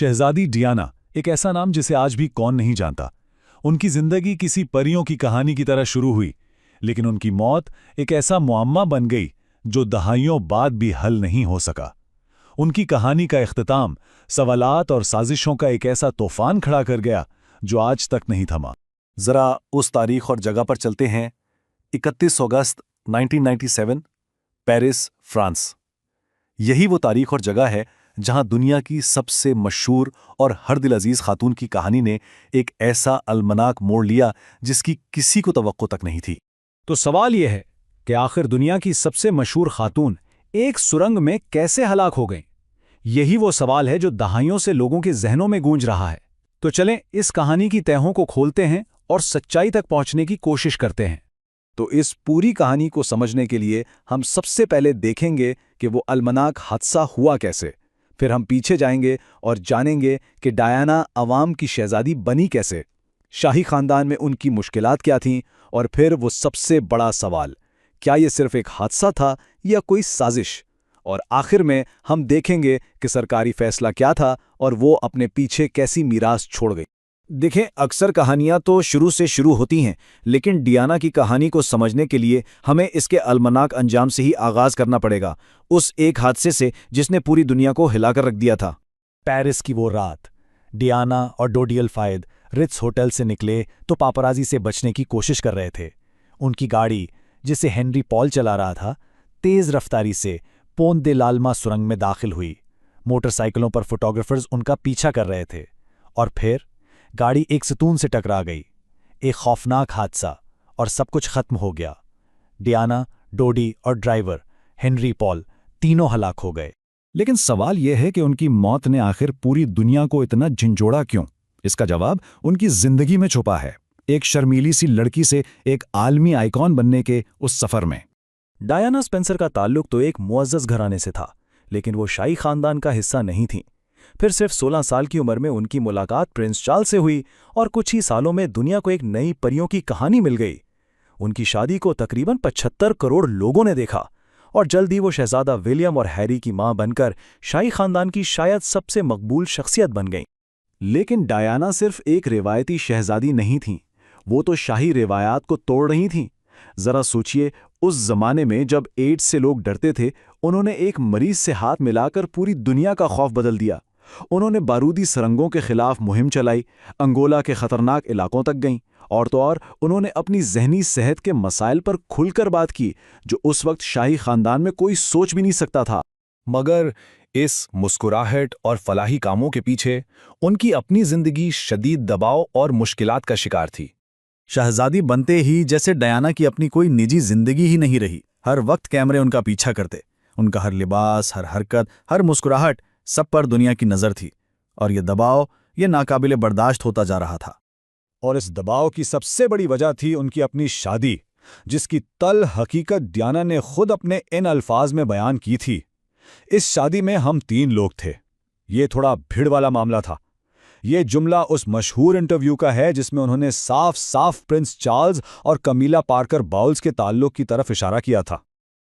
शहजादी Diana, एक ऐसा नाम जिसे आज भी कौन नहीं जानता। उनकी जिंदगी किसी परियों की कहानी की तरह शुरू हुई, लेकिन उनकी मौत एक ऐसा मुअम्मा बन गई जो दहाइयों बाद भी हल नहीं हो सका। उनकी कहानी का इख्तिताम सवालात और साजिशों का एक ऐसा तूफान खड़ा कर गया जो आज तक नहीं थमा। जरा उस तारीख और जगह पर चलते हैं। 31 अगस्त 1997, पेरिस, फ्रांस। यही वो तारीख और जगह है जहां दुनिया की सबसे मशहूर और हर दिल अजीज खातून की कहानी ने एक ऐसा अलमनाक मोड़ लिया जिसकी किसी को तवक्को तक नहीं थी। तो सवाल यह है कि आखिर दुनिया की सबसे मशहूर खातून एक सुरंग में कैसे हलाक हो गईं? यही वो सवाल है जो दहाइयों से लोगों के जहनों में गूंज रहा है। तो चलें इस कहानी की तहों को खोलते हैं और सच्चाई तक पहुंचने की कोशिश करते हैं। तो इस पूरी कहानी को समझने के लिए हम सबसे पहले देखेंगे कि वो अलमनाक हादसा हुआ कैसे। फिर हम पीछे जाएंगे और जानेंगे कि डायना अवाम की शहजादी बनी कैसे, शाही खानदान में उनकी मुश्किलात क्या थीं, और फिर वो सबसे बड़ा सवाल, क्या ये सिर्फ एक हादसा था या कोई साजिश। और आखिर में हम देखेंगे कि सरकारी फैसला क्या था और वो अपने पीछे कैसी मीरास छोड़ गई। देखें, अक्सर कहानियां तो शुरू से शुरू होती हैं, लेकिन डियाना की कहानी को समझने के लिए हमें इसके अलमनाक अंजाम से ही आगाज करना पड़ेगा, उस एक हादसे से जिसने पूरी दुनिया को हिलाकर रख दिया था। पेरिस की वो रात। डियाना और डोडी अल-फायद रिट्स होटल से निकले तो पापराजी से बचने की कोशिश कर रहे थे। उनकी गाड़ी, जिसे हेनरी पॉल चला रहा था, तेज रफ्तारी से पोंत दे लाल्मा सुरंग में दाखिल हुई। मोटरसाइकिलों पर फोटोग्राफर्स उनका पीछा कर रहे थे, और फिर गाड़ी एक सतून से टकरा गई। एक खौफनाक हादसा, और सब कुछ खत्म हो गया। डियाना, डोडी और ड्राइवर हेनरी पॉल तीनों हलाक हो गए। लेकिन सवाल यह है कि उनकी मौत ने आखिर पूरी दुनिया को इतना झंझोड़ा क्यों? इसका जवाब उनकी जिंदगी में छुपा है, एक शर्मीली सी लड़की से एक आलमी आइकॉन बनने के उस सफर में। डायना स्पेंसर का ताल्लुक तो एक मुअज़्ज़ज़ घराने से था, लेकिन वो शाही खानदान का हिस्सा नहीं थी। फिर सिर्फ 16 साल की उम्र में उनकी मुलाकात प्रिंस चार्ल्स से हुई, और कुछ ही सालों में दुनिया को एक नई परियों की कहानी मिल गई। उनकी शादी को तकरीबन 75 करोड़ लोगों ने देखा, और जल्द ही वो शहजादा विलियम और हैरी की मां बनकर शाही खानदान की शायद सबसे मकबूल शख्सियत बन गईं। लेकिन डायना सिर्फ एक रिवायती शहजादी नहीं थीं, वो तो शाही रिवायात को तोड़ रही थीं। जरा सोचिए, उस जमाने में जब एड्स से लोग डरते थे, उन्होंने एक मरीज से हाथ मिलाकर पूरी दुनिया का खौफ बदल दिया। उन्होंने बारूदी सुरंगों के खिलाफ मुहिम चलाई, अंगोला के खतरनाक इलाकों तक गईं, और तो और उन्होंने अपनी जहनी सेहत के मसाइल पर खुलकर बात की, जो उस वक्त शाही खानदान में कोई सोच भी नहीं सकता था। मगर इस मुस्कुराहट और फलाही कामों के पीछे उनकी अपनी जिंदगी शदीद दबाव और मुश्किलात का शिकार थी। शहजादी बनते ही जैसे डायना की अपनी कोई निजी जिंदगी ही नहीं रही। हर वक्त कैमरे उनका पीछा करते, उनका हर लिबास, हर हरकत, हर मुस्कुराहट, सब पर दुनिया की नजर थी, और ये दबाव ये नाकाबिले बर्दाश्त होता जा रहा था। और इस दबाव की सबसे बड़ी वजह थी उनकी अपनी शादी, जिसकी तल हकीकत डियाना ने खुद अपने इन अल्फाज में बयान की थी। इस शादी में हम 3 लोग थे। ये थोड़ा भीड़ वाला मामला था। ये जुमला उस मशहूर इंटरव्यू का है जिसमें उन्होंने साफ साफ प्रिंस चार्ल्स और कमीला पार्कर बाउल्स के ताल्लुक की तरफ इशारा किया था।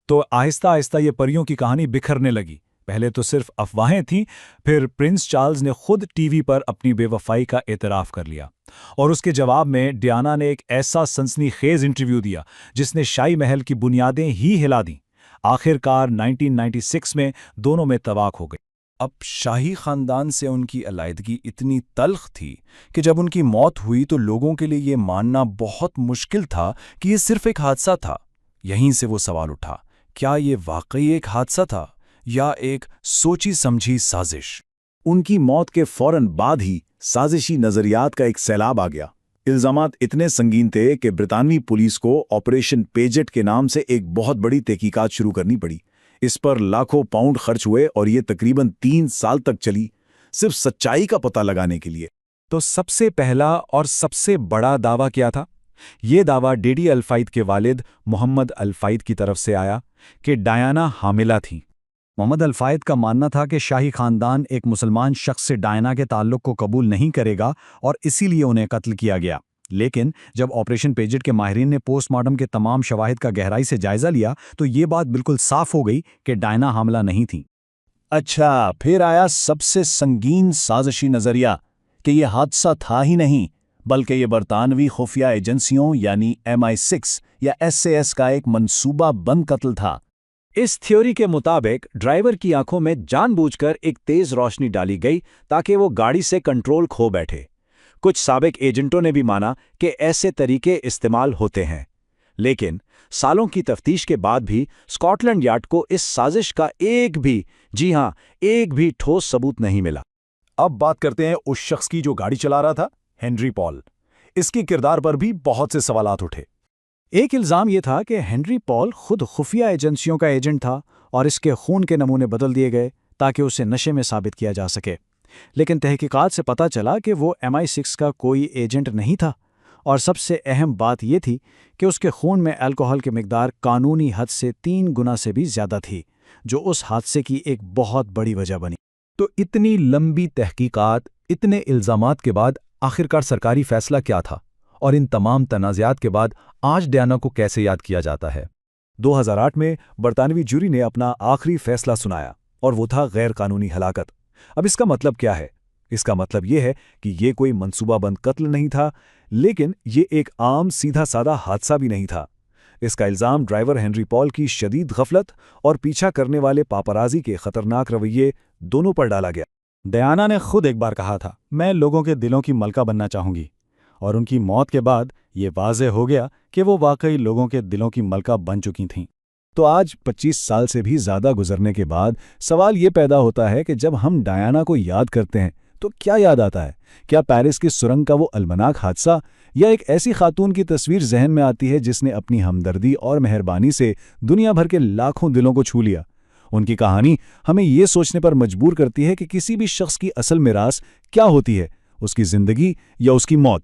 तो आहिस्ता आहिस्ता ये परियों की कहानी बिखरने लगी। पहले तो सिर्फ अफवाहें थीं, फिर प्रिंस चार्ल्स ने खुद टीवी पर अपनी बेवफाई का एतराफ़ कर लिया, और उसके जवाब में डियाना ने एक ऐसा सनसनीखेज इंटरव्यू दिया जिसने शाही महल की बुनियादें ही हिला दीं। आखिरकार 1996 में दोनों में तलाक हो गई। अब शाही खानदान से उनकी अलैदगी इतनी तल्ख थी कि जब उनकी मौत हुई तो लोगों के लिए ये मानना बहुत मुश्किल था कि ये सिर्फ एक हादसा था। यहीं से वो सवाल उठा, क्या ये वाकई एक हादसा था या एक सोची समझी साजिश? उनकी मौत के फौरन बाद ही साजिशी नजरियात का एक सैलाब आ गया। इल्जामात इतने संगीन थे कि ब्रितानवी पुलिस को ऑपरेशन पेजेट के नाम से एक बहुत बड़ी तहकीकात शुरू करनी पड़ी। इस पर लाखों पाउंड खर्च हुए, और ये तकरीबन 3 साल तक चली, सिर्फ सच्चाई का पता लगाने के लिए। तो सबसे पहला और सबसे बड़ा दावा क्या था? ये दावा डोडी अल-फायद के वालिद मोहम्मद अल-फायद की तरफ से आया कि डायना हामिला थी। मोहम्मद अल-फायद का मानना था कि शाही खानदान एक मुसलमान शख्स से डायना के ताल्लुक को कबूल नहीं करेगा, और इसीलिए उन्हें कत्ल किया गया। लेकिन जब ऑपरेशन पेजेट के माहिरीन ने पोस्टमार्टम के तमाम शवाहिद का गहराई से जायजा लिया, तो ये बात बिल्कुल साफ हो गई कि डायना हामिला नहीं थी। अच्छा, फिर आया सबसे संगीन साजिशी नजरिया कि यह हादसा था ही नहीं, बल्कि ये बरतानवी खुफिया एजेंसियों यानी MI6 या SAS का एक मंसूबा बंद कत्ल था। इस थ्योरी के मुताबिक ड्राइवर की आंखों में जानबूझकर एक तेज रोशनी डाली गई ताकि वो गाड़ी से कंट्रोल खो बैठे। कुछ साबिक एजेंटों ने भी माना कि ऐसे तरीके इस्तेमाल होते हैं, लेकिन सालों की तफ्तीश के बाद भी स्कॉटलैंड यार्ड को इस साजिश का एक भी, जी हां, एक भी ठोस सबूत नहीं मिला। अब बात करते हैं उस शख्स की जो गाड़ी चला रहा था, हेनरी पॉल। इसके किरदार पर भी बहुत से सवालात उठे। एक इल्ज़ाम यह था कि हेनरी पॉल खुद खुफिया एजेंसियों का एजेंट था और इसके खून के नमूने बदल दिए गए ताकि उसे नशे में साबित किया जा सके। लेकिन तहकीकात से पता चला कि वो MI6 का कोई एजेंट नहीं था, और सबसे अहम बात यह थी कि उसके खून में अल्कोहल की मिकदार कानूनी हद से 3 गुना से भी ज़्यादा थी, जो उस हादसे की एक बहुत बड़ी वजह बनी। तो इतनी लंबी तहकीकात, इतने इल्ज़ामात के बाद आखिरकार सरकारी फैसला क्या था, और इन तमाम तनाज़ात के बाद आज डायना को कैसे याद किया जाता है? 2008 में बरतानवी जूरी ने अपना आखिरी फैसला सुनाया, और वो था गैर कानूनी हलाकत। अब इसका मतलब क्या है? इसका मतलब ये है कि ये कोई मंसूबाबंद कत्ल नहीं था, लेकिन ये एक आम सीधा साधा हादसा भी नहीं था। इसका इल्ज़ाम ड्राइवर हेनरी पॉल की शदीद गफलत और पीछा करने वाले पापराजी के खतरनाक रवैये दोनों पर डाला गया। डायना ने खुद एक बार कहा था, मैं लोगों के दिलों की मलका बनना चाहूंगी, और उनकी मौत के बाद ये वाज़ेह हो गया कि वो वाकई लोगों के दिलों की मलका बन चुकी थीं। तो आज 25 साल से भी ज़्यादा गुजरने के बाद सवाल ये पैदा होता है कि जब हम डायना को याद करते हैं तो क्या याद आता है? क्या पेरिस की सुरंग का वो अलमनाक हादसा, या एक ऐसी खातून की तस्वीर जहन में आती है जिसने अपनी हमदर्दी और मेहरबानी से दुनिया भर के लाखों दिलों को छू लिया? उनकी कहानी हमें ये सोचने पर मजबूर करती है कि किसी भी शख्स की असल मिरास क्या होती है, उसकी ज़िंदगी या उसकी मौत।